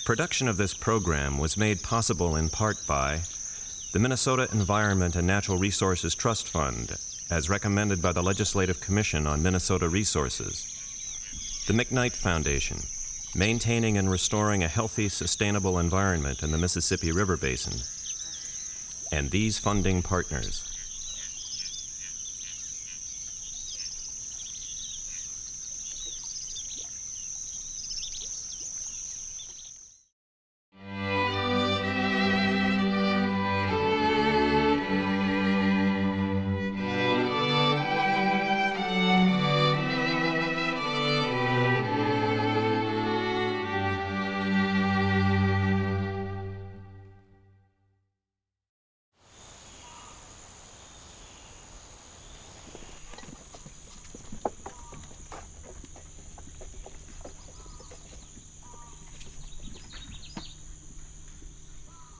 Production of this program was made possible in part by the Minnesota Environment and Natural Resources Trust Fund, as recommended by the Legislative Commission on Minnesota Resources, the McKnight Foundation, maintaining and restoring a healthy, sustainable environment in the Mississippi River Basin, and these funding partners.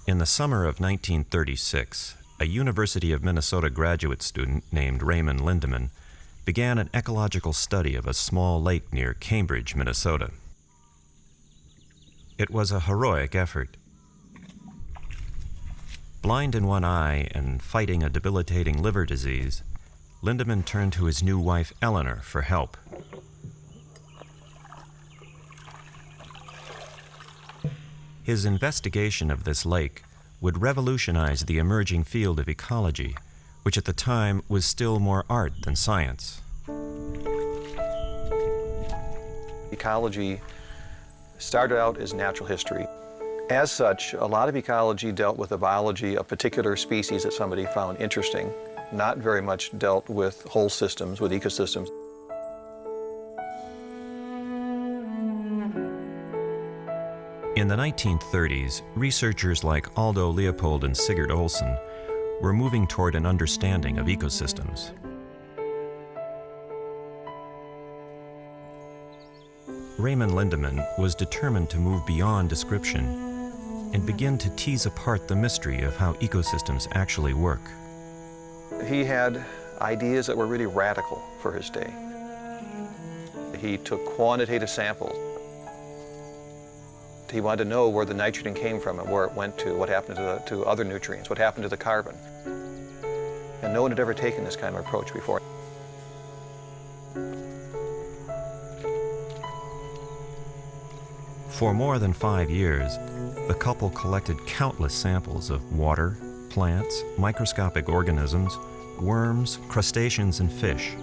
In the summer of 1936, a University of Minnesota graduate student named Raymond Lindeman began an ecological study of a small lake near Cambridge, Minnesota. It was a heroic effort. Blind in one eye and fighting a debilitating liver disease, Lindeman turned to his new wife, Eleanor, for help. His investigation of this lake would revolutionize the emerging field of ecology, which at the time was still more art than science. Ecology started out as natural history. As such, a lot of ecology dealt with the biology of particular species that somebody found interesting, not very much dealt with whole systems, with ecosystems. In the 1930s, researchers like Aldo Leopold and Sigurd Olsen were moving toward an understanding of ecosystems. Raymond Lindeman was determined to move beyond description and begin to tease apart the mystery of how ecosystems actually work. He had ideas that were really radical for his day. He took quantitative samples. He wanted to know where the nitrogen came from and where it went to, what happened to other nutrients, what happened to the carbon. And no one had ever taken this kind of approach before. For more than 5 years, the couple collected countless samples of water, plants, microscopic organisms, worms, crustaceans, and fish.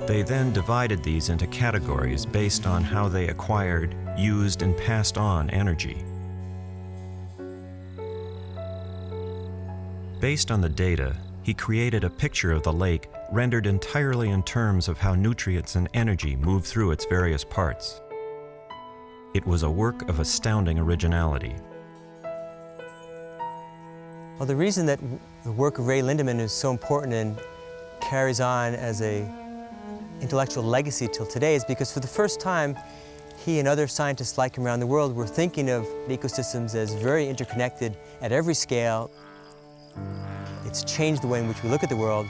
They then divided these into categories based on how they acquired, used, and passed on energy. Based on the data, he created a picture of the lake rendered entirely in terms of how nutrients and energy move through its various parts. It was a work of astounding originality. Well, the reason that the work of Ray Lindeman is so important and carries on as a intellectual legacy till today is because for the first time, he and other scientists like him around the world were thinking of ecosystems as very interconnected at every scale. It's changed the way in which we look at the world.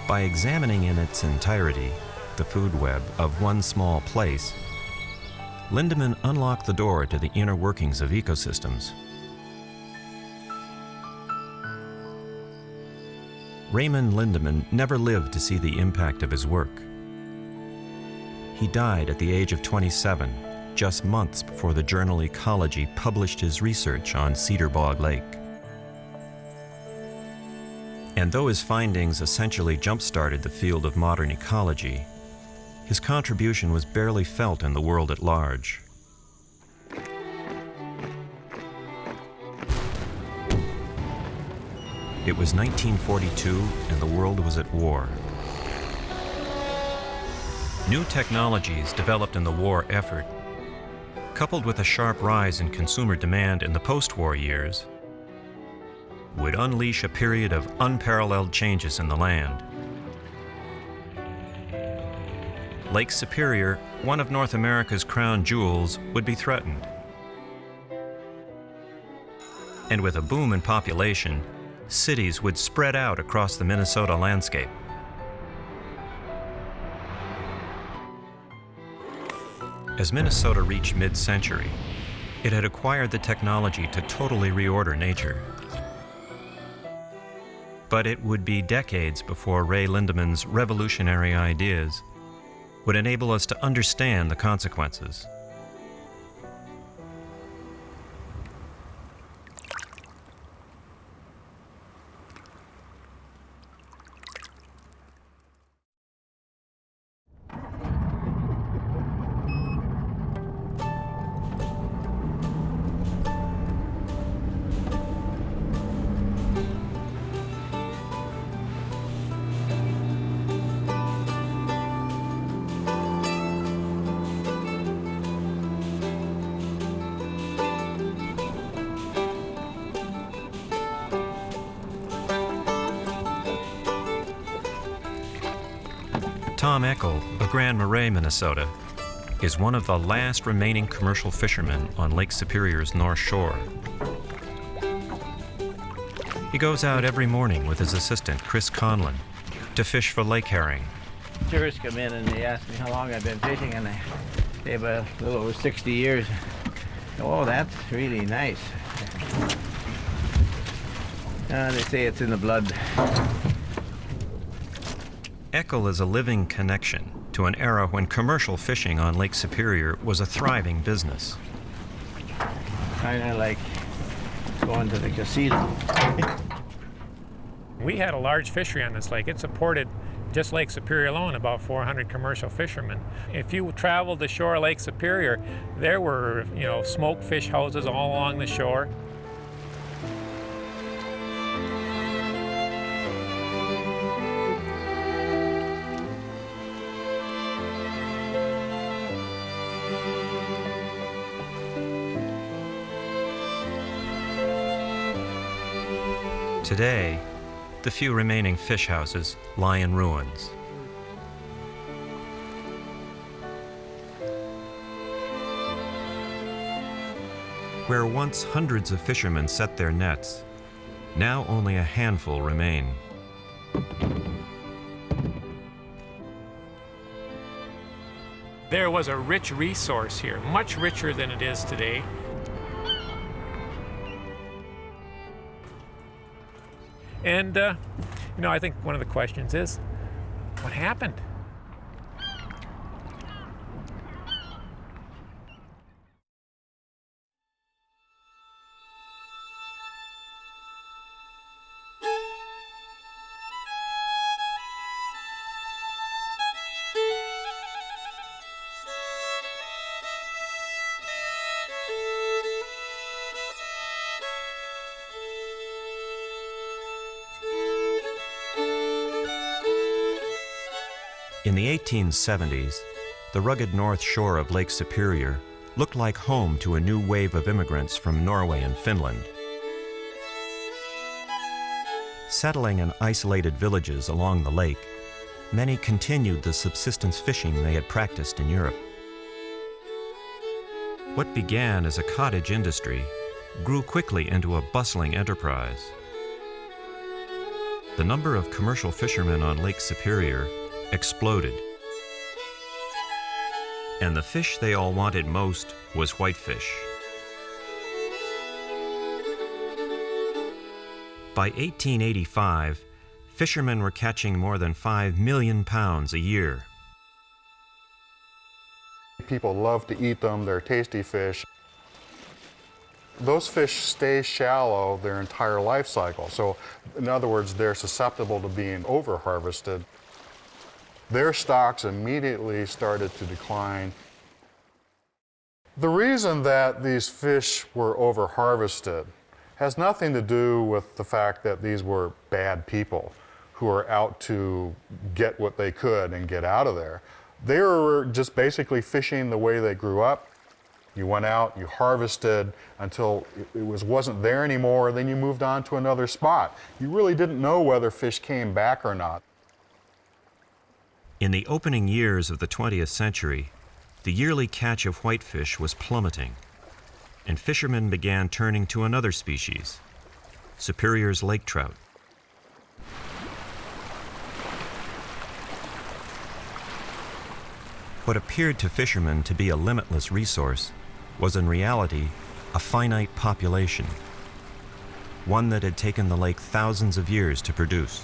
By examining in its entirety the food web of one small place, Lindeman unlocked the door to the inner workings of ecosystems. Raymond Lindeman never lived to see the impact of his work. He died at the age of 27, just months before the journal Ecology published his research on Cedar Bog Lake. And though his findings essentially jump-started the field of modern ecology, his contribution was barely felt in the world at large. It was 1942, and the world was at war. New technologies developed in the war effort, coupled with a sharp rise in consumer demand in the post-war years, would unleash a period of unparalleled changes in the land. Lake Superior, one of North America's crown jewels, would be threatened. And with a boom in population, cities would spread out across the Minnesota landscape. As Minnesota reached mid-century, it had acquired the technology to totally reorder nature. But it would be decades before Ray Lindemann's revolutionary ideas would enable us to understand the consequences. Tom Eckel of Grand Marais, Minnesota, is one of the last remaining commercial fishermen on Lake Superior's North Shore. He goes out every morning with his assistant, Chris Conlon, to fish for lake herring. Tourists come in and they ask me how long I've been fishing, and I say about a little over 60 years. Oh, that's really nice. They say it's in the blood. Eckel is a living connection to an era when commercial fishing on Lake Superior was a thriving business. Kind of like going to the casino. We had a large fishery on this lake. It supported, just Lake Superior alone, about 400 commercial fishermen. If you traveled the shore of Lake Superior, there were, smoked fish houses all along the shore. Today, the few remaining fish houses lie in ruins. Where once hundreds of fishermen set their nets, now only a handful remain. There was a rich resource here, much richer than it is today. And, I think one of the questions is, what happened? In the 1870s, the rugged north shore of Lake Superior looked like home to a new wave of immigrants from Norway and Finland. Settling in isolated villages along the lake, many continued the subsistence fishing they had practiced in Europe. What began as a cottage industry grew quickly into a bustling enterprise. The number of commercial fishermen on Lake Superior exploded. And the fish they all wanted most was whitefish. By 1885, fishermen were catching more than 5 million pounds a year. People love to eat them, they're tasty fish. Those fish stay shallow their entire life cycle. So, in other words, they're susceptible to being over-harvested. Their stocks immediately started to decline. The reason that these fish were over-harvested has nothing to do with the fact that these were bad people who were out to get what they could and get out of there. They were just basically fishing the way they grew up. You went out, you harvested until it wasn't there anymore, then you moved on to another spot. You really didn't know whether fish came back or not. In the opening years of the 20th century, the yearly catch of whitefish was plummeting. and fishermen began turning to another species, Superior's lake trout. What appeared to fishermen to be a limitless resource was in reality a finite population, one that had taken the lake thousands of years to produce.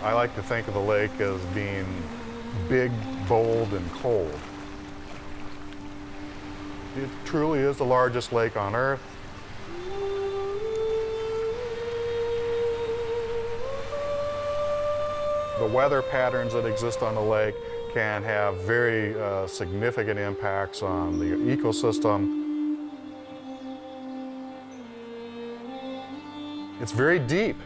I like to think of the lake as being big, bold, and cold. It truly is the largest lake on Earth. The weather patterns that exist on the lake can have very significant impacts on the ecosystem. It's very deep.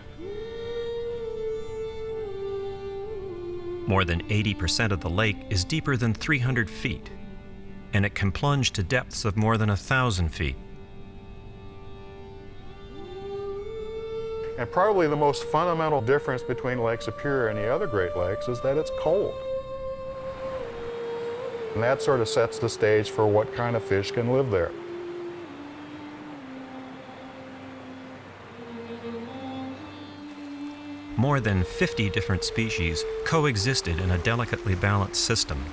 More than 80% of the lake is deeper than 300 feet, and it can plunge to depths of more than 1,000 feet. And probably the most fundamental difference between Lake Superior and the other Great Lakes is that it's cold. And that sort of sets the stage for what kind of fish can live there. More than 50 different species coexisted in a delicately balanced system.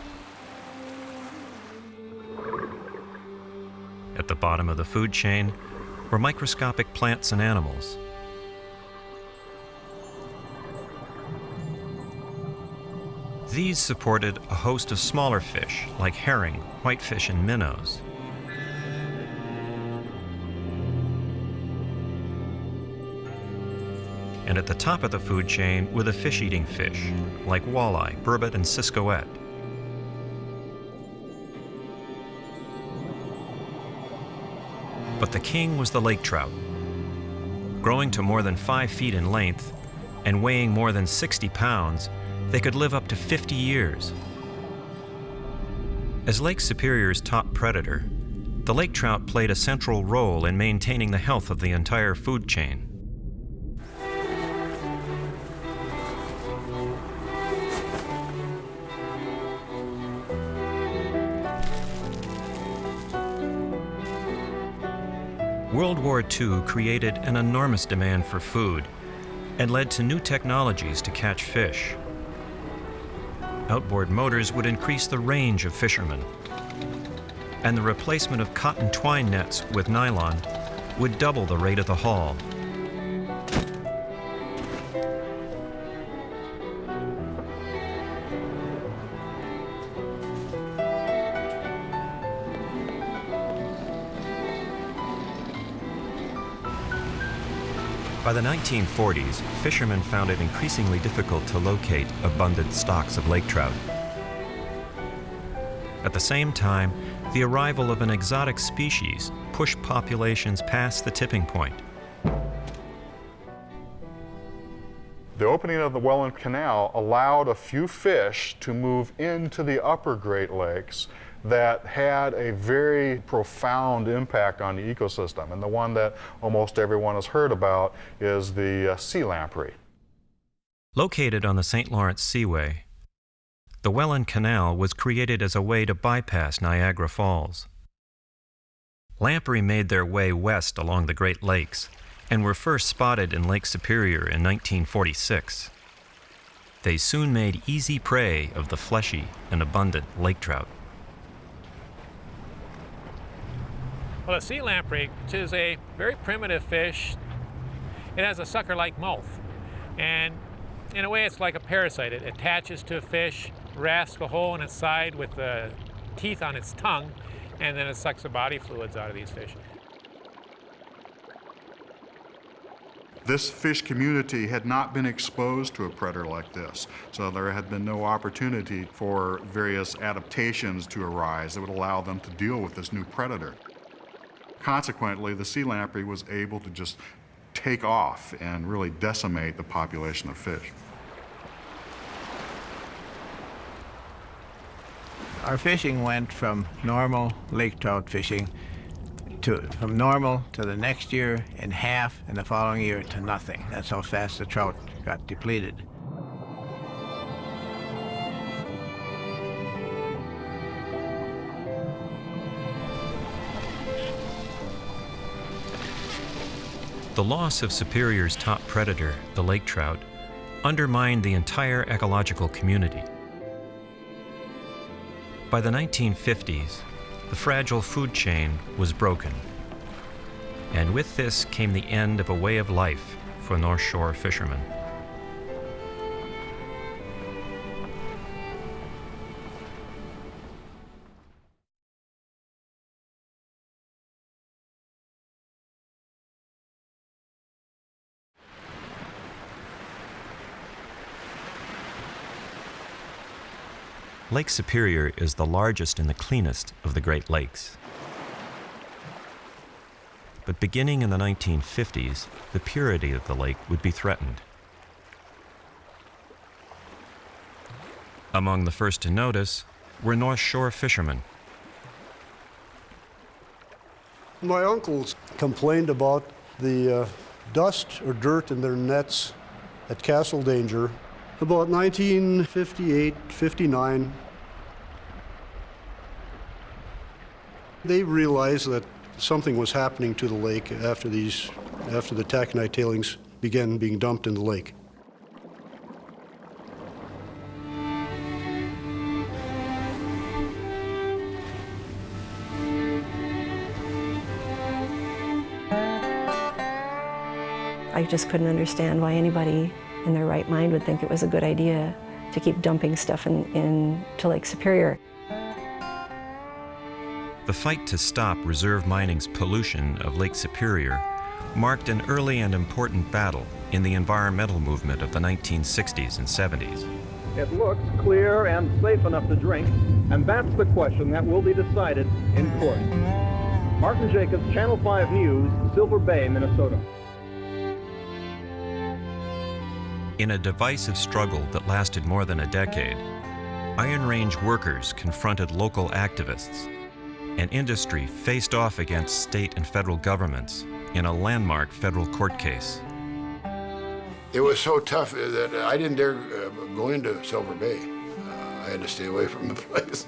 At the bottom of the food chain were microscopic plants and animals. These supported a host of smaller fish like herring, whitefish, and minnows. And at the top of the food chain were the fish-eating fish, like walleye, burbot, and ciscoette. But the king was the lake trout. Growing to more than 5 feet in length and weighing more than 60 pounds, they could live up to 50 years. As Lake Superior's top predator, the lake trout played a central role in maintaining the health of the entire food chain. World War II created an enormous demand for food and led to new technologies to catch fish. Outboard motors would increase the range of fishermen, and the replacement of cotton twine nets with nylon would double the rate of the haul. By the 1940s, fishermen found it increasingly difficult to locate abundant stocks of lake trout. At the same time, the arrival of an exotic species pushed populations past the tipping point. The opening of the Welland Canal allowed a few fish to move into the upper Great Lakes that had a very profound impact on the ecosystem. And the one that almost everyone has heard about is the sea lamprey. Located on the St. Lawrence Seaway, the Welland Canal was created as a way to bypass Niagara Falls. Lamprey made their way west along the Great Lakes and were first spotted in Lake Superior in 1946. They soon made easy prey of the fleshy and abundant lake trout. Well, a sea lamprey, which is a very primitive fish, it has a sucker-like mouth. And in a way, it's like a parasite. It attaches to a fish, rasps a hole in its side with the teeth on its tongue, and then it sucks the body fluids out of these fish. This fish community had not been exposed to a predator like this, so there had been no opportunity for various adaptations to arise that would allow them to deal with this new predator. Consequently, the sea lamprey was able to just take off and really decimate the population of fish. Our fishing went from normal lake trout fishing from normal to the next year in half, and the following year to nothing. That's how fast the trout got depleted. The loss of Superior's top predator, the lake trout, undermined the entire ecological community. By the 1950s, the fragile food chain was broken. And with this came the end of a way of life for North Shore fishermen. Lake Superior is the largest and the cleanest of the Great Lakes. But beginning in the 1950s, the purity of the lake would be threatened. Among the first to notice were North Shore fishermen. My uncles complained about the dust or dirt in their nets at Castle Danger about 1958, 59. They realized that something was happening to the lake after the taconite tailings began being dumped in the lake. I just couldn't understand why anybody in their right mind would think it was a good idea to keep dumping stuff into Lake Superior. The fight to stop reserve mining's pollution of Lake Superior marked an early and important battle in the environmental movement of the 1960s and 70s. It looks clear and safe enough to drink, and that's the question that will be decided in court. Martin Jacobs, Channel 5 News, Silver Bay, Minnesota. In a divisive struggle that lasted more than a decade, Iron Range workers confronted local activists, and industry faced off against state and federal governments in a landmark federal court case. It was so tough that I didn't dare go into Silver Bay. I had to stay away from the place.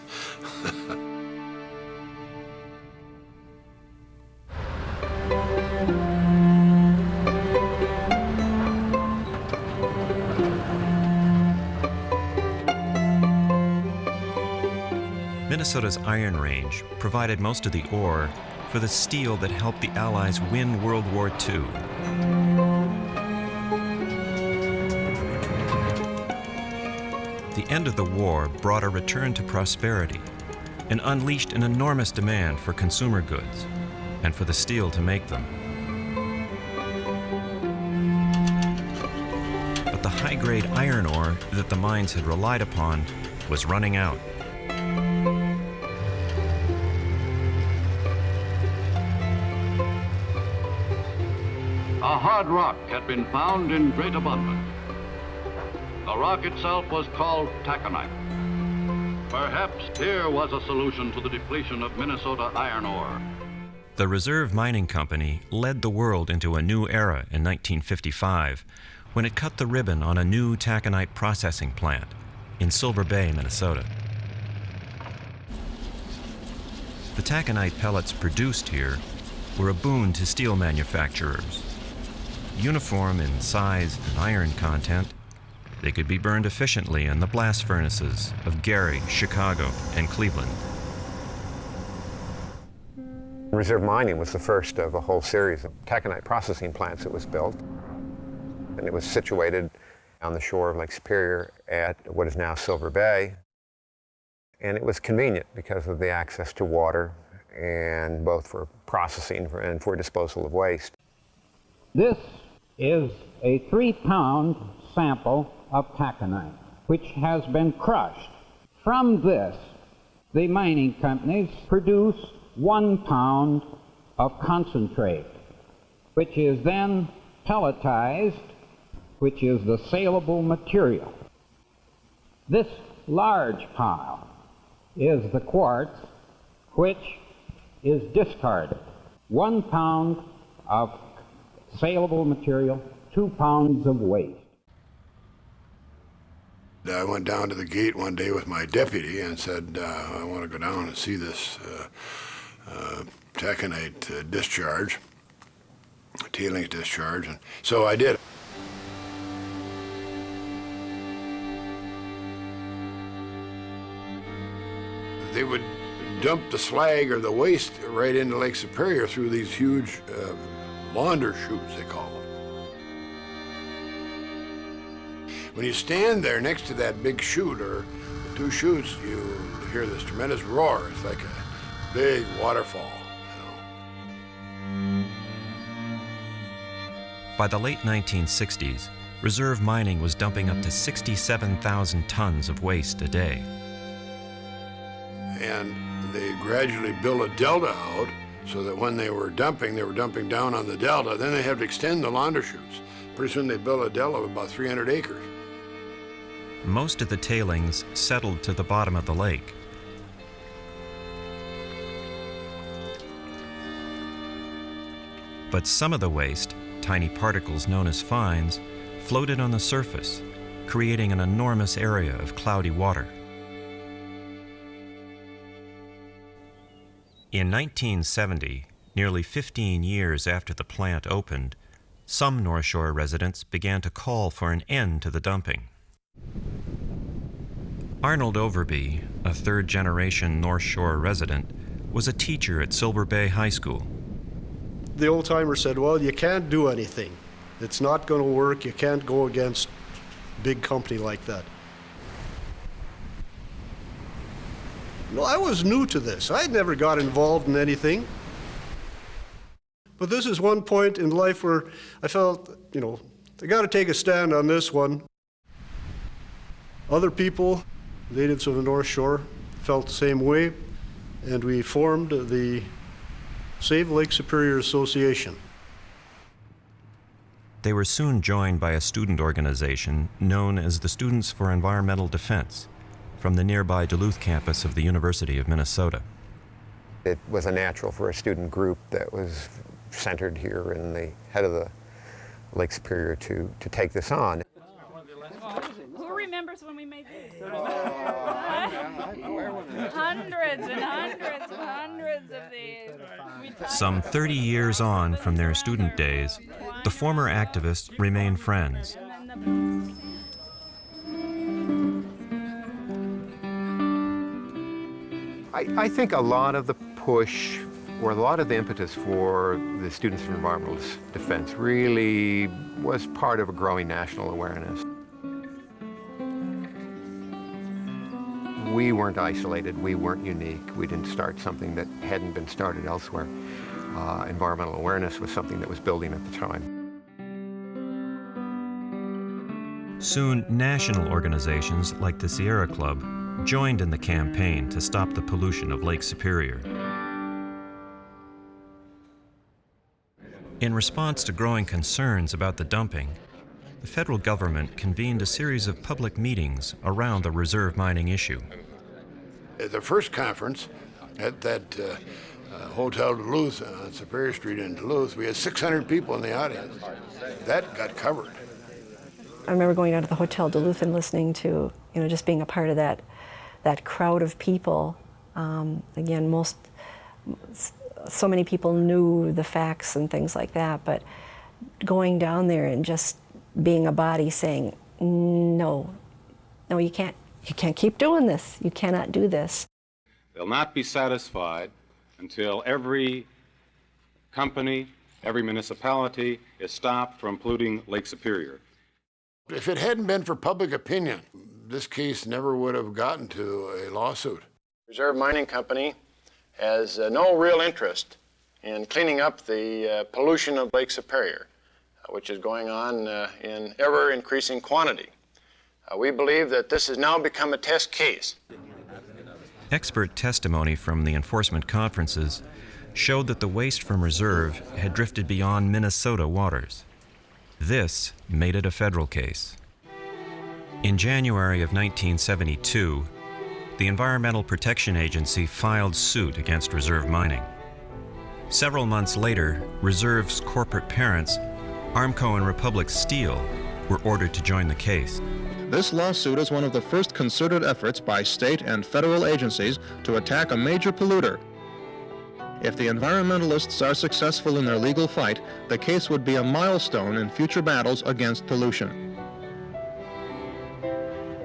Minnesota's Iron Range provided most of the ore for the steel that helped the Allies win World War II. The end of the war brought a return to prosperity and unleashed an enormous demand for consumer goods and for the steel to make them. But the high-grade iron ore that the mines had relied upon was running out. A hard rock had been found in great abundance. The rock itself was called taconite. Perhaps here was a solution to the depletion of Minnesota iron ore. The Reserve Mining Company led the world into a new era in 1955 when it cut the ribbon on a new taconite processing plant in Silver Bay, Minnesota. The taconite pellets produced here were a boon to steel manufacturers. Uniform in size and iron content, they could be burned efficiently in the blast furnaces of Gary, Chicago, and Cleveland. Reserve Mining was the first of a whole series of taconite processing plants that was built. And it was situated on the shore of Lake Superior at what is now Silver Bay. And it was convenient because of the access to water, and both for processing and for disposal of waste. This is a 3-pound sample of taconite, which has been crushed. From this, the mining companies produce 1 pound of concentrate, which is then pelletized, which is the saleable material. This large pile is the quartz, which is discarded. 1 pound of saleable material, 2 pounds of waste. I went down to the gate one day with my deputy and said, I want to go down and see this taconite discharge, tailings discharge, and so I did. They would dump the slag or the waste right into Lake Superior through these huge launder chutes, they call them. When you stand there next to that big chute or the 2 chutes, you hear this tremendous roar. It's like a big waterfall. By the late 1960s, reserve mining was dumping up to 67,000 tons of waste a day. And they gradually built a delta out so that when they were dumping down on the delta. Then they had to extend the launder chutes. Pretty soon they built a delta of about 300 acres. Most of the tailings settled to the bottom of the lake. But some of the waste, tiny particles known as fines, floated on the surface, creating an enormous area of cloudy water. In 1970, nearly 15 years after the plant opened, some North Shore residents began to call for an end to the dumping. Arnold Overby, a third-generation North Shore resident, was a teacher at Silver Bay High School. The old-timer said, well, you can't do anything. It's not going to work. You can't go against a big company like that. No, I was new to this. I never got involved in anything. But this is one point in life where I felt, I got to take a stand on this one. Other people, natives of the North Shore, felt the same way, and we formed the Save Lake Superior Association. They were soon joined by a student organization known as the Students for Environmental Defense, from the nearby Duluth campus of the University of Minnesota. It was a natural for a student group that was centered here in the head of the Lake Superior to take this on. Who remembers when we made these? Hundreds and hundreds and hundreds of these. Some 30 years on from their student days, the former activists remain friends. I think a lot of the push, or a lot of the impetus for the Students for Environmental Defense really was part of a growing national awareness. We weren't isolated, we weren't unique, we didn't start something that hadn't been started elsewhere. Environmental awareness was something that was building at the time. Soon, national organizations like the Sierra Club joined in the campaign to stop the pollution of Lake Superior. In response to growing concerns about the dumping, the federal government convened a series of public meetings around the reserve mining issue. At the first conference at that Hotel Duluth on Superior Street in Duluth, we had 600 people in the audience. That got covered. I remember going out to the Hotel Duluth and listening to, just being a part of that crowd of people. Again, so many people knew the facts and things like that, but going down there and just being a body saying, no, you can't keep doing this. You cannot do this. They'll not be satisfied until every company, every municipality is stopped from polluting Lake Superior. If it hadn't been for public opinion, this case never would have gotten to a lawsuit. Reserve Mining Company has no real interest in cleaning up the pollution of Lake Superior, which is going on in ever-increasing quantity. We believe that this has now become a test case. Expert testimony from the enforcement conferences showed that the waste from reserve had drifted beyond Minnesota waters. This made it a federal case. In January of 1972, the Environmental Protection Agency filed suit against Reserve Mining. Several months later, Reserve's corporate parents, Armco and Republic Steel, were ordered to join the case. This lawsuit is one of the first concerted efforts by state and federal agencies to attack a major polluter. If the environmentalists are successful in their legal fight, the case would be a milestone in future battles against pollution.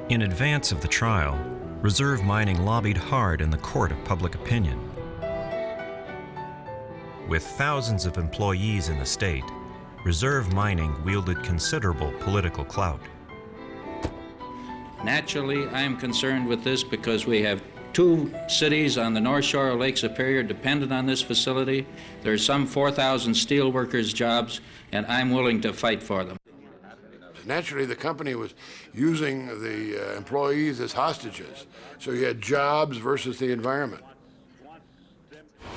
In advance of the trial, Reserve Mining lobbied hard in the court of public opinion. With thousands of employees in the state, Reserve Mining wielded considerable political clout. Naturally, I am concerned with this because we have 2 cities on the North Shore of Lake Superior dependent on this facility. There are some 4,000 steel workers' jobs, and I'm willing to fight for them. Naturally, the company was using the employees as hostages, so you had jobs versus the environment.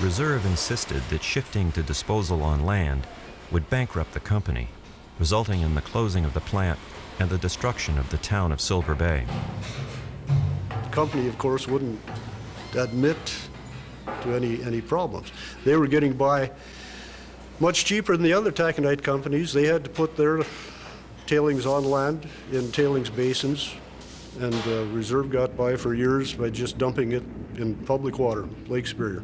Reserve insisted that shifting to disposal on land would bankrupt the company, resulting in the closing of the plant and the destruction of the town of Silver Bay. The company, of course, wouldn't admit to any problems. They were getting by much cheaper than the other taconite companies. They had to put their tailings on land in tailings basins, and Reserve got by for years by just dumping it in public water, Lake Superior.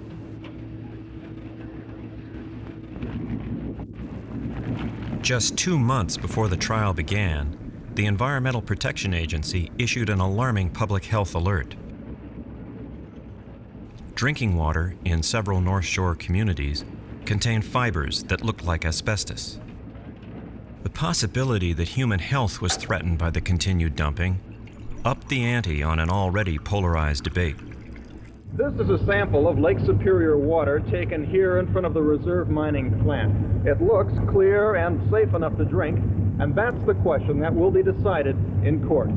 Just 2 months before the trial began, the Environmental Protection Agency issued an alarming public health alert. Drinking water in several North Shore communities contained fibers that looked like asbestos. The possibility that human health was threatened by the continued dumping upped the ante on an already polarized debate. This is a sample of Lake Superior water taken here in front of the Reserve Mining plant. It looks clear and safe enough to drink, and that's the question that will be decided in court.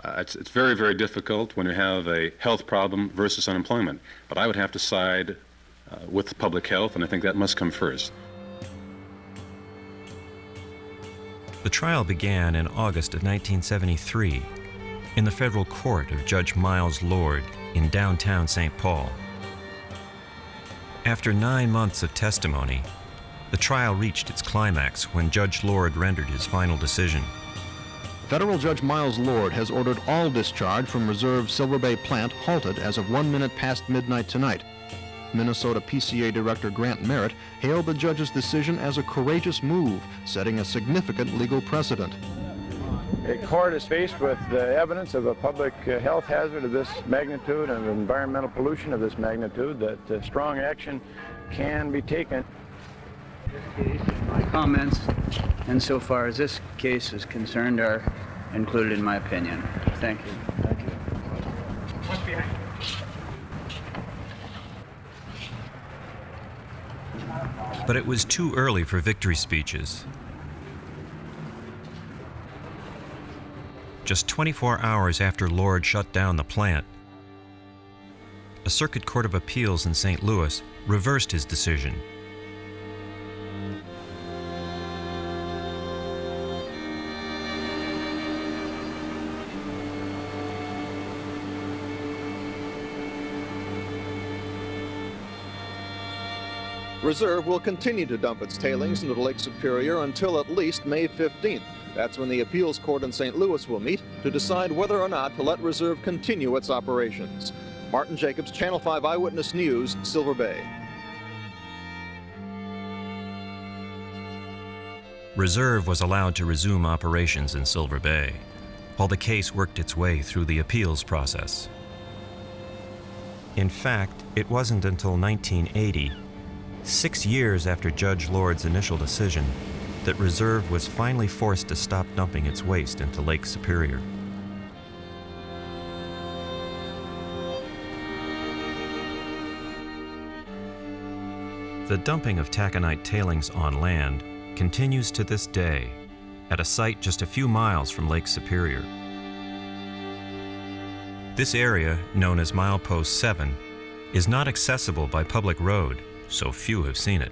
It's very, very difficult when you have a health problem versus unemployment, but I would have to side with public health, and I think that must come first. The trial began in August of 1973 in the federal court of Judge Miles Lord in downtown St. Paul. After 9 months of testimony, the trial reached its climax when Judge Lord rendered his final decision. Federal Judge Miles Lord has ordered all discharge from Reserve Silver Bay plant halted as of 1 minute past midnight tonight. Minnesota PCA Director Grant Merritt hailed the judge's decision as a courageous move, setting a significant legal precedent. A court is faced with the evidence of a public health hazard of this magnitude and environmental pollution of this magnitude that strong action can be taken. My comments, insofar as this case is concerned, are included in my opinion. Thank you. Thank you. But it was too early for victory speeches. Just 24 hours after Lord shut down the plant, a Circuit Court of Appeals in St. Louis reversed his decision. Reserve will continue to dump its tailings into Lake Superior until at least May 15th. That's when the appeals court in St. Louis will meet to decide whether or not to let Reserve continue its operations. Martin Jacobs, Channel 5 Eyewitness News, Silver Bay. Reserve was allowed to resume operations in Silver Bay, while the case worked its way through the appeals process. In fact, it wasn't until 1980, 6 years after Judge Lord's initial decision, that Reserve was finally forced to stop dumping its waste into Lake Superior. The dumping of taconite tailings on land continues to this day at a site just a few miles from Lake Superior. This area, known as Milepost 7, is not accessible by public road, so few have seen it.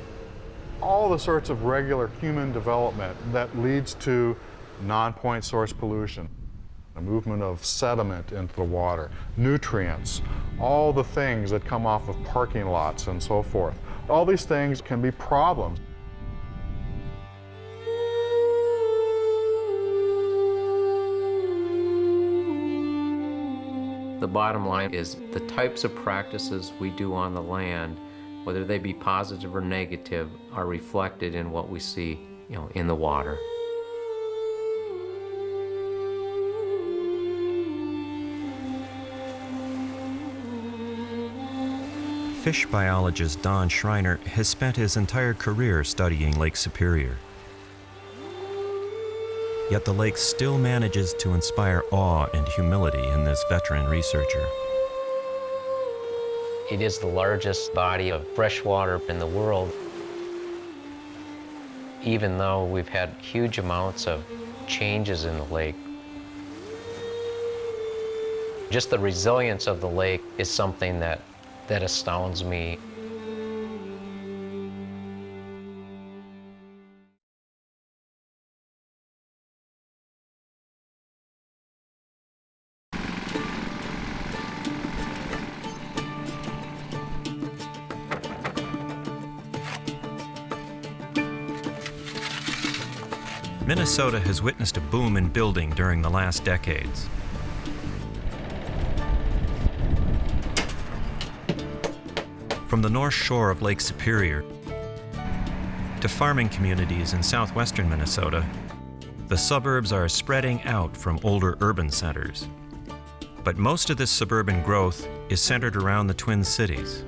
all the sorts of regular human development that leads to non-point source pollution, the movement of sediment into the water, nutrients, all the things that come off of parking lots and so forth. All these things can be problems. The bottom line is the types of practices we do on the land, whether they be positive or negative, are reflected in what we see, in the water. Fish biologist Don Schreiner has spent his entire career studying Lake Superior. Yet the lake still manages to inspire awe and humility in this veteran researcher. It is the largest body of fresh water in the world. Even though we've had huge amounts of changes in the lake, just the resilience of the lake is something that astounds me. Minnesota has witnessed a boom in building during the last decades. From the north shore of Lake Superior to farming communities in southwestern Minnesota, the suburbs are spreading out from older urban centers. But most of this suburban growth is centered around the Twin Cities.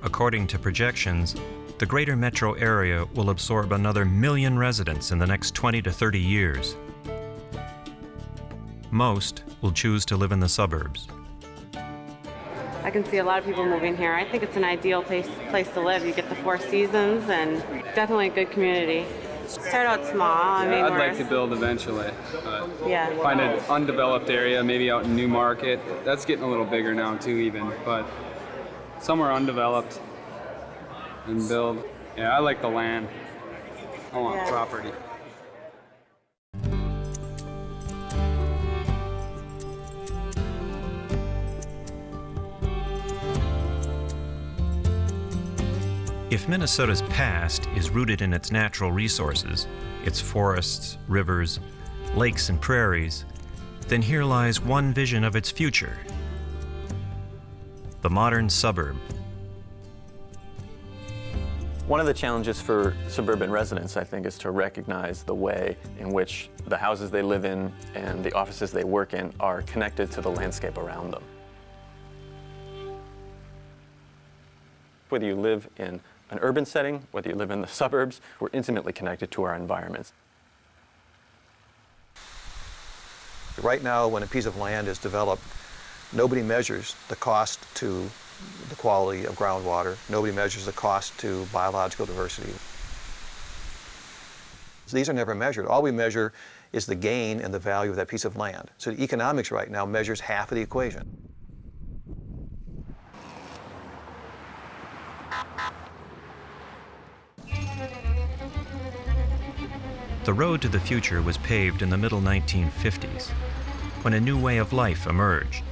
According to projections, the greater metro area will absorb another 1 million residents in the next 20 to 30 years. Most will choose to live in the suburbs. I can see a lot of people moving here. I think it's an ideal place to live. You get the 4 seasons and definitely a good community. Start out small. I'd like to build eventually. Yeah. Find an undeveloped area, maybe out in Newmarket. That's getting a little bigger now too even, but somewhere undeveloped and build. Yeah, I like the land. I want property. If Minnesota's past is rooted in its natural resources, its forests, rivers, lakes, and prairies, then here lies one vision of its future: the modern suburb. One of the challenges for suburban residents, I think, is to recognize the way in which the houses they live in and the offices they work in are connected to the landscape around them. Whether you live in an urban setting, whether you live in the suburbs, we're intimately connected to our environments. Right now, when a piece of land is developed, nobody measures the cost to the quality of groundwater. Nobody measures the cost to biological diversity. So these are never measured. All we measure is the gain and the value of that piece of land. So the economics right now measures half of the equation. The road to the future was paved in the middle 1950s, when a new way of life emerged.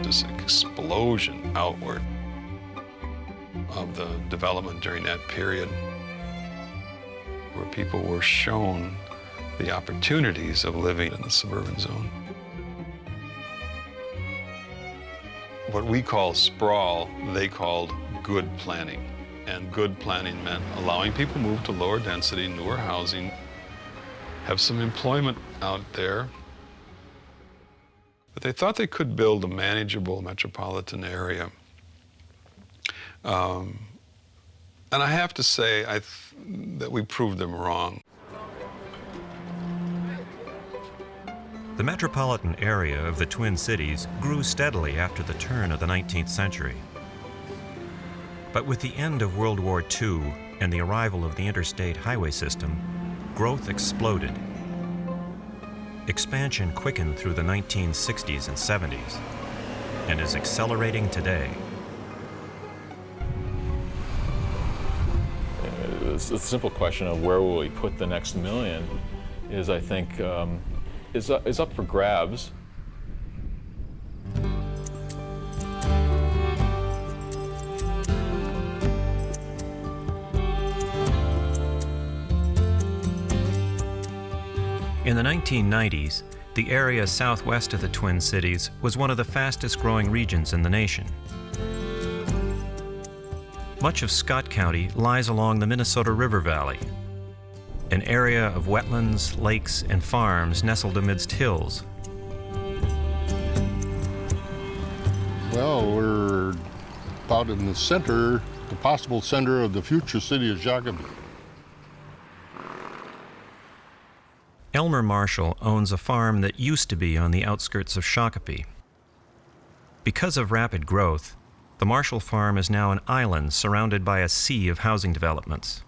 This explosion outward of the development during that period, where people were shown the opportunities of living in the suburban zone. What we call sprawl, they called good planning. And good planning meant allowing people to move to lower density, newer housing, have some employment out there. But they thought they could build a manageable metropolitan area. And I have to say that we proved them wrong. The metropolitan area of the Twin Cities grew steadily after the turn of the 19th century. But with the end of World War II and the arrival of the interstate highway system, growth exploded. Expansion quickened through the 1960s and 70s and is accelerating today. the simple question of where will we put the next million is, I think, is up for grabs. In the 1990s, the area southwest of the Twin Cities was one of the fastest growing regions in the nation. Much of Scott County lies along the Minnesota River Valley, an area of wetlands, lakes, and farms nestled amidst hills. Well, we're about in the center, the possible center of the future city of Shakopee. Elmer Marshall owns a farm that used to be on the outskirts of Shakopee. Because of rapid growth, the Marshall farm is now an island surrounded by a sea of housing developments.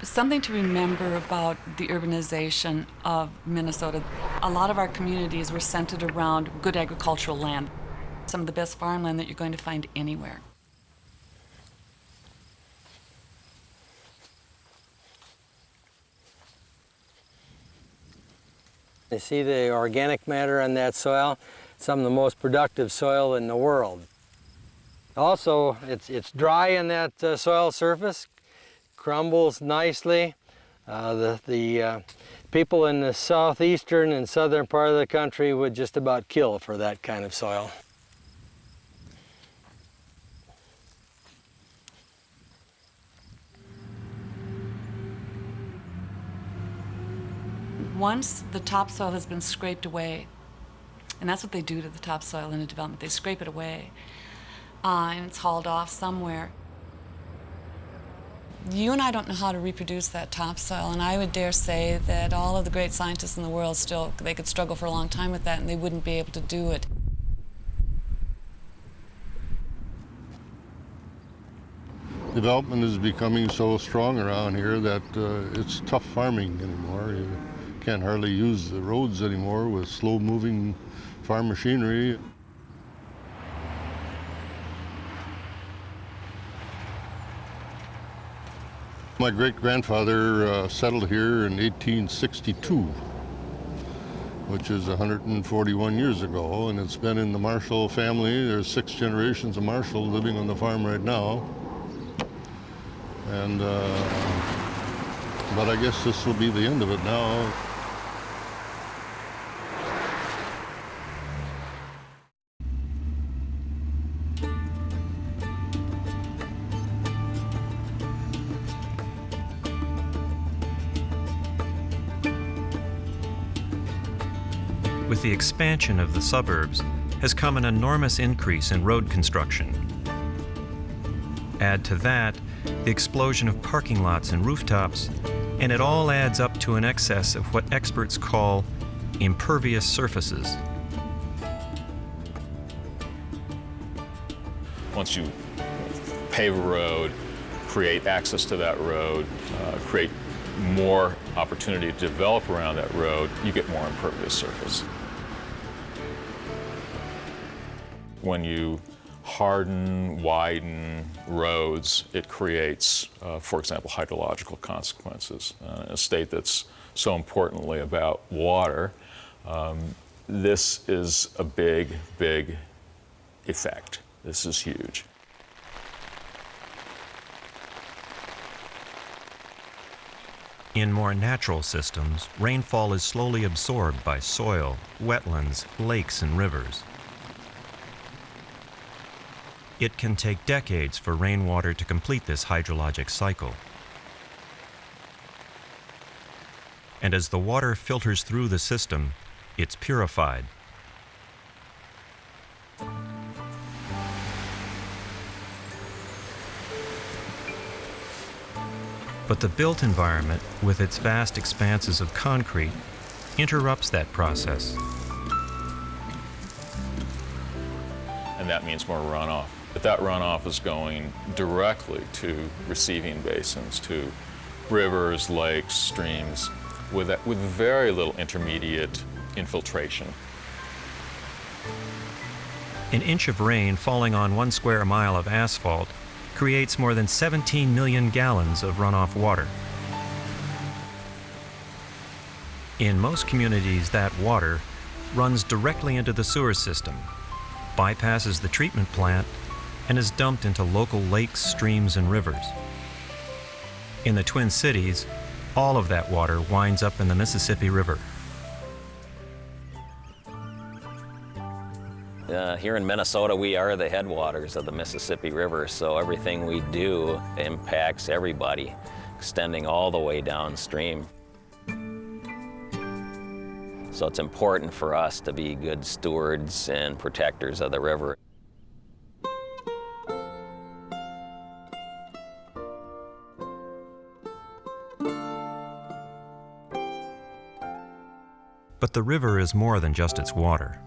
Something to remember about the urbanization of Minnesota, a lot of our communities were centered around good agricultural land, some of the best farmland that you're going to find anywhere. You see the organic matter in that soil, some of the most productive soil in the world. Also, it's dry in that soil surface, crumbles nicely. The people in the southeastern and southern part of the country would just about kill for that kind of soil. Once the topsoil has been scraped away, and that's what they do to the topsoil in a development, they scrape it away, and it's hauled off somewhere. You and I don't know how to reproduce that topsoil, and I would dare say that all of the great scientists in the world still, they could struggle for a long time with that, and they wouldn't be able to do it. Development is becoming so strong around here that it's tough farming anymore. You can't hardly use the roads anymore with slow-moving farm machinery. My great-grandfather settled here in 1862, which is 141 years ago, and it's been in the Marshall family. There's 6 generations of Marshall living on the farm right now. And but I guess this will be the end of it now. With the expansion of the suburbs has come an enormous increase in road construction. Add to that the explosion of parking lots and rooftops, and it all adds up to an excess of what experts call impervious surfaces. Once you pave a road, create access to that road, create more opportunity to develop around that road, you get more impervious surface. When you harden, widen roads, it creates, for example, hydrological consequences. In a state that's so importantly about water, this is a big, big effect. This is huge. In more natural systems, rainfall is slowly absorbed by soil, wetlands, lakes, and rivers. It can take decades for rainwater to complete this hydrologic cycle. And as the water filters through the system, it's purified. But the built environment, with its vast expanses of concrete, interrupts that process. And that means more runoff. But that runoff is going directly to receiving basins, to rivers, lakes, streams, with very little intermediate infiltration. An inch of rain falling on 1 square mile of asphalt creates more than 17 million gallons of runoff water. In most communities, that water runs directly into the sewer system, bypasses the treatment plant, and is dumped into local lakes, streams, and rivers. In the Twin Cities, all of that water winds up in the Mississippi River. Here in Minnesota, we are the headwaters of the Mississippi River, so everything we do impacts everybody, extending all the way downstream. So it's important for us to be good stewards and protectors of the river. But the river is more than just its water.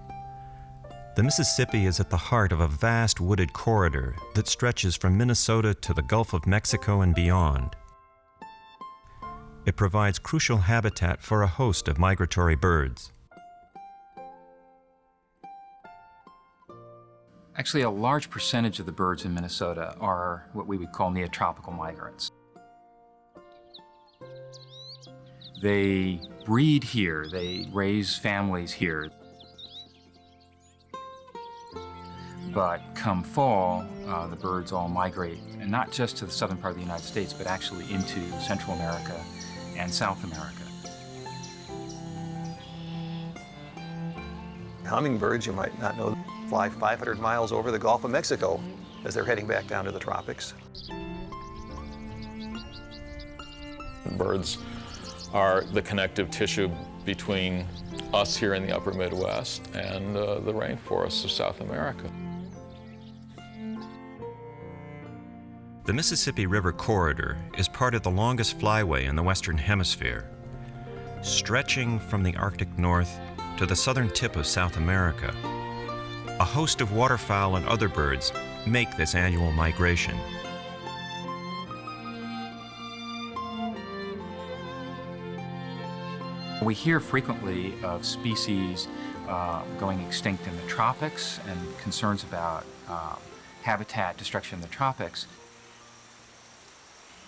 The Mississippi is at the heart of a vast wooded corridor that stretches from Minnesota to the Gulf of Mexico and beyond. It provides crucial habitat for a host of migratory birds. Actually, a large percentage of the birds in Minnesota are what we would call neotropical migrants. They breed here, they raise families here. But come fall, the birds all migrate, and not just to the southern part of the United States, but actually into Central America and South America. Hummingbirds, you might not know, fly 500 miles over the Gulf of Mexico as they're heading back down to the tropics. Birds are the connective tissue between us here in the upper Midwest and the rainforests of South America. The Mississippi River Corridor is part of the longest flyway in the Western Hemisphere. Stretching from the Arctic North to the southern tip of South America, a host of waterfowl and other birds make this annual migration. We hear frequently of species going extinct in the tropics and concerns about habitat destruction in the tropics.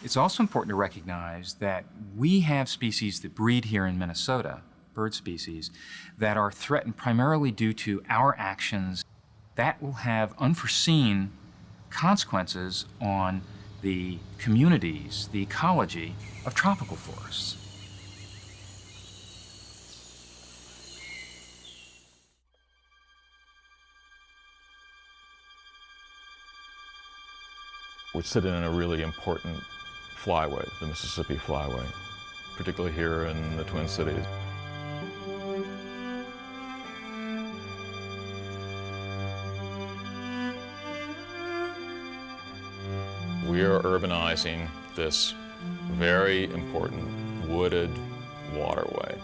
It's also important to recognize that we have species that breed here in Minnesota, bird species, that are threatened primarily due to our actions. That will have unforeseen consequences on the communities, the ecology of tropical forests. We sit in a really important flyway, the Mississippi Flyway, particularly here in the Twin Cities. We are urbanizing this very important wooded waterway.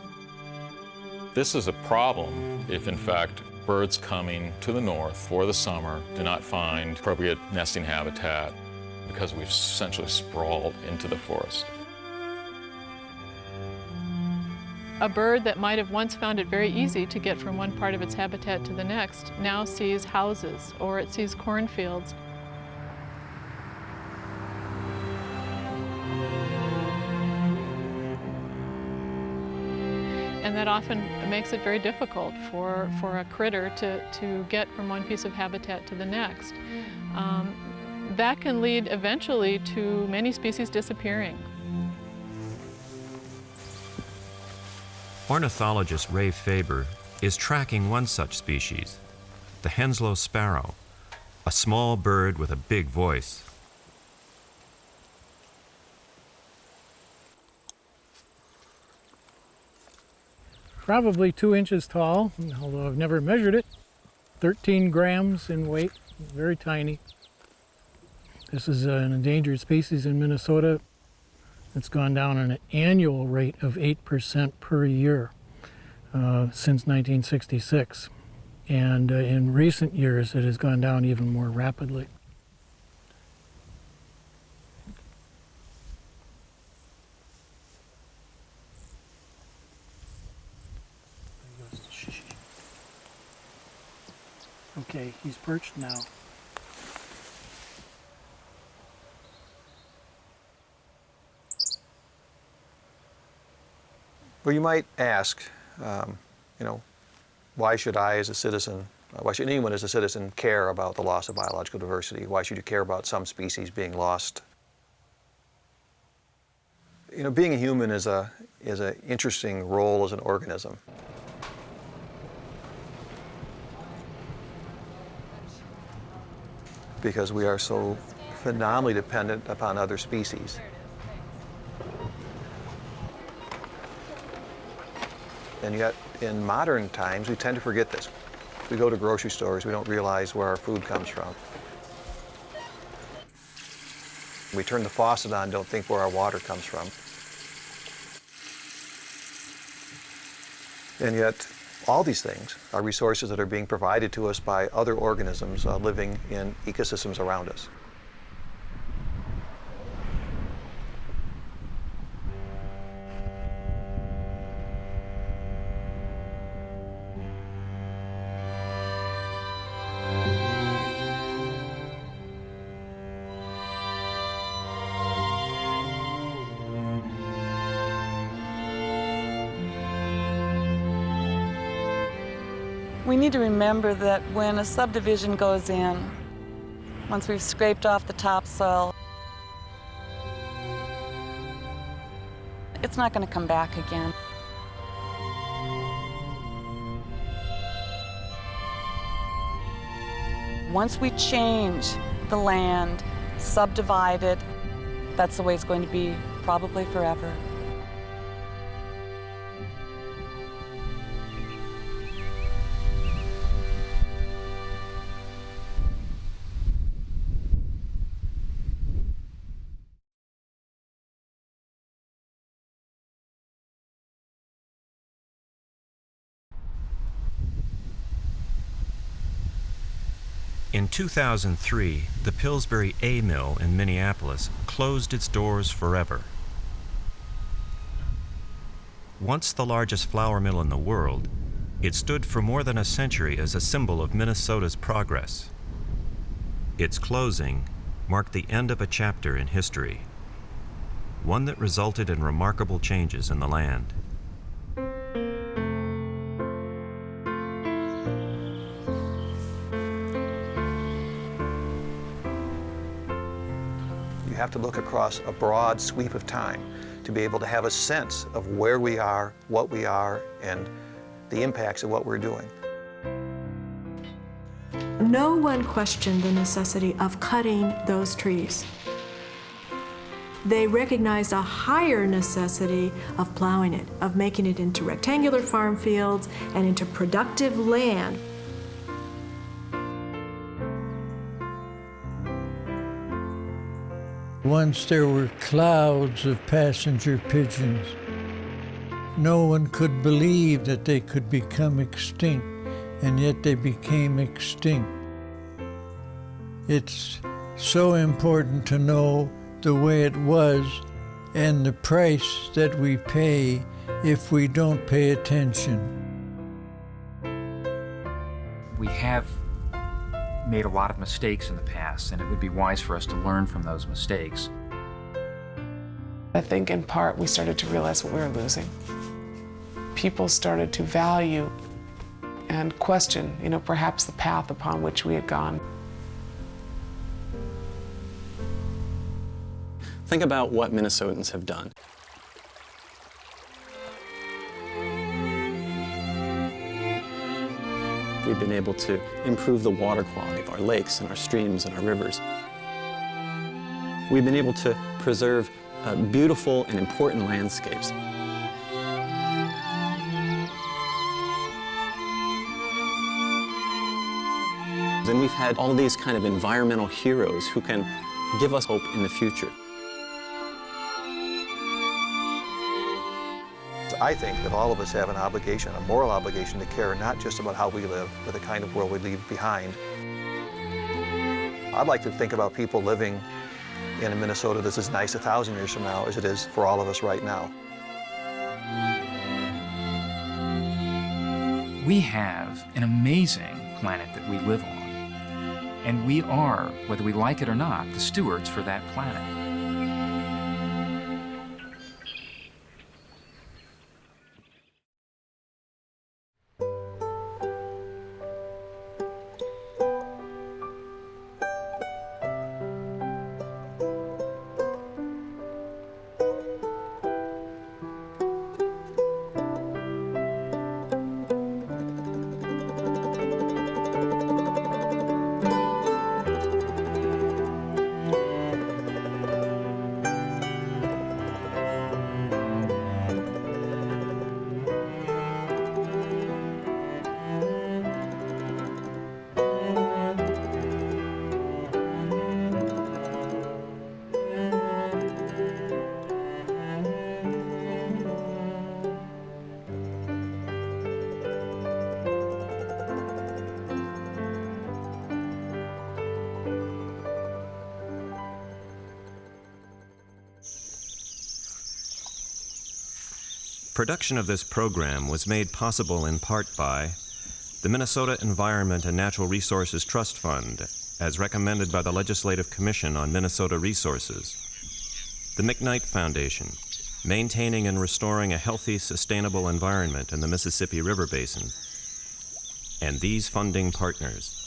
This is a problem if, in fact, birds coming to the north for the summer do not find appropriate nesting habitat because we've essentially sprawled into the forest. A bird that might have once found it very easy to get from one part of its habitat to the next now sees houses or it sees cornfields. And that often makes it very difficult for a critter to get from one piece of habitat to the next. That can lead eventually to many species disappearing. Ornithologist Ray Faber is tracking one such species, the Henslow sparrow, a small bird with a big voice. Probably 2 inches tall, although I've never measured it. 13 grams in weight, very tiny. This is an endangered species in Minnesota. It's gone down at an annual rate of 8% per year since 1966. And in recent years, it has gone down even more rapidly. Okay, he's perched now. Well, you might ask, you know, why should I as a citizen, why should anyone as a citizen care about the loss of biological diversity? Why should you care about some species being lost? You know, being a human is an interesting role as an organism. Because we are so phenomenally dependent upon other species. And yet, in modern times, we tend to forget this. We go to grocery stores, we don't realize where our food comes from. We turn the faucet on, don't think where our water comes from. And yet, all these things are resources that are being provided to us by other organisms living in ecosystems around us. We need to remember that when a subdivision goes in, once we've scraped off the topsoil, it's not going to come back again. Once we change the land, subdivide it, that's the way it's going to be probably forever. In 2003, the Pillsbury A Mill in Minneapolis closed its doors forever. Once the largest flour mill in the world, it stood for more than a century as a symbol of Minnesota's progress. Its closing marked the end of a chapter in history, one that resulted in remarkable changes in the land. You have to look across a broad sweep of time to be able to have a sense of where we are, what we are, and the impacts of what we're doing. No one questioned the necessity of cutting those trees. They recognized a higher necessity of plowing it, of making it into rectangular farm fields and into productive land. Once there were clouds of passenger pigeons. No one could believe that they could become extinct, and yet they became extinct. It's so important to know the way it was and the price that we pay if we don't pay attention. We have made a lot of mistakes in the past, and it would be wise for us to learn from those mistakes. I think in part we started to realize what we were losing. People started to value and question, perhaps the path upon which we had gone. Think about what Minnesotans have done. We've been able to improve the water quality of our lakes and our streams and our rivers. We've been able to preserve beautiful and important landscapes. And we've had all these kind of environmental heroes who can give us hope in the future. I think that all of us have an obligation, a moral obligation to care not just about how we live, but the kind of world we leave behind. I'd like to think about people living in a Minnesota that's as nice 1,000 years from now as it is for all of us right now. We have an amazing planet that we live on, and we are, whether we like it or not, the stewards for that planet. Production of this program was made possible in part by the Minnesota Environment and Natural Resources Trust Fund, as recommended by the Legislative Commission on Minnesota Resources, the McKnight Foundation, maintaining and restoring a healthy, sustainable environment in the Mississippi River Basin, and these funding partners.